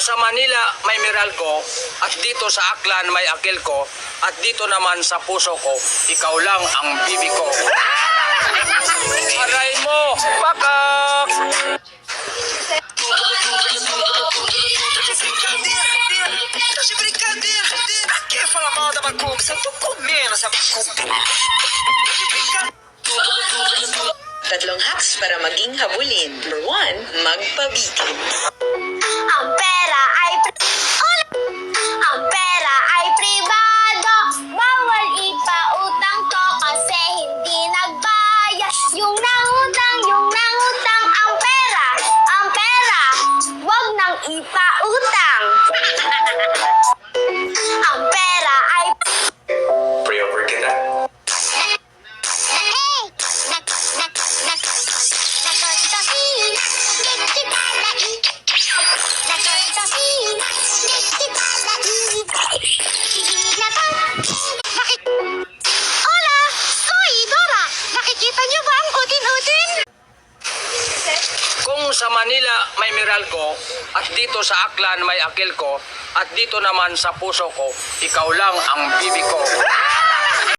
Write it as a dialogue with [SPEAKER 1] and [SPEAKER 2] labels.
[SPEAKER 1] sa Manila may Meralco, at dito sa Aklan may Akil ko, at dito naman sa puso ko, ikaw lang ang bibi ko. Aray mo, bakak!
[SPEAKER 2] De brincadeira, quem fala mal da macumba? Se eu tô comendo essa macumba.
[SPEAKER 3] Tatlong hacks para maging habulin. Number 1, magpabigin.
[SPEAKER 4] Ang pera ay ang pera ay pribado. Bawal ipautang to kasi hindi nagbayad. Yung nangutang ang pera, wag nang ipautang. Ang pera ay
[SPEAKER 1] Pre-over kita.
[SPEAKER 4] Hola! Soy Dora! Nakikita niyo ba ang utin-utin?
[SPEAKER 1] Kung sa Manila may Meralco, at dito sa Aklan may Akil ko, at dito naman sa puso ko, ikaw lang ang bibi ko.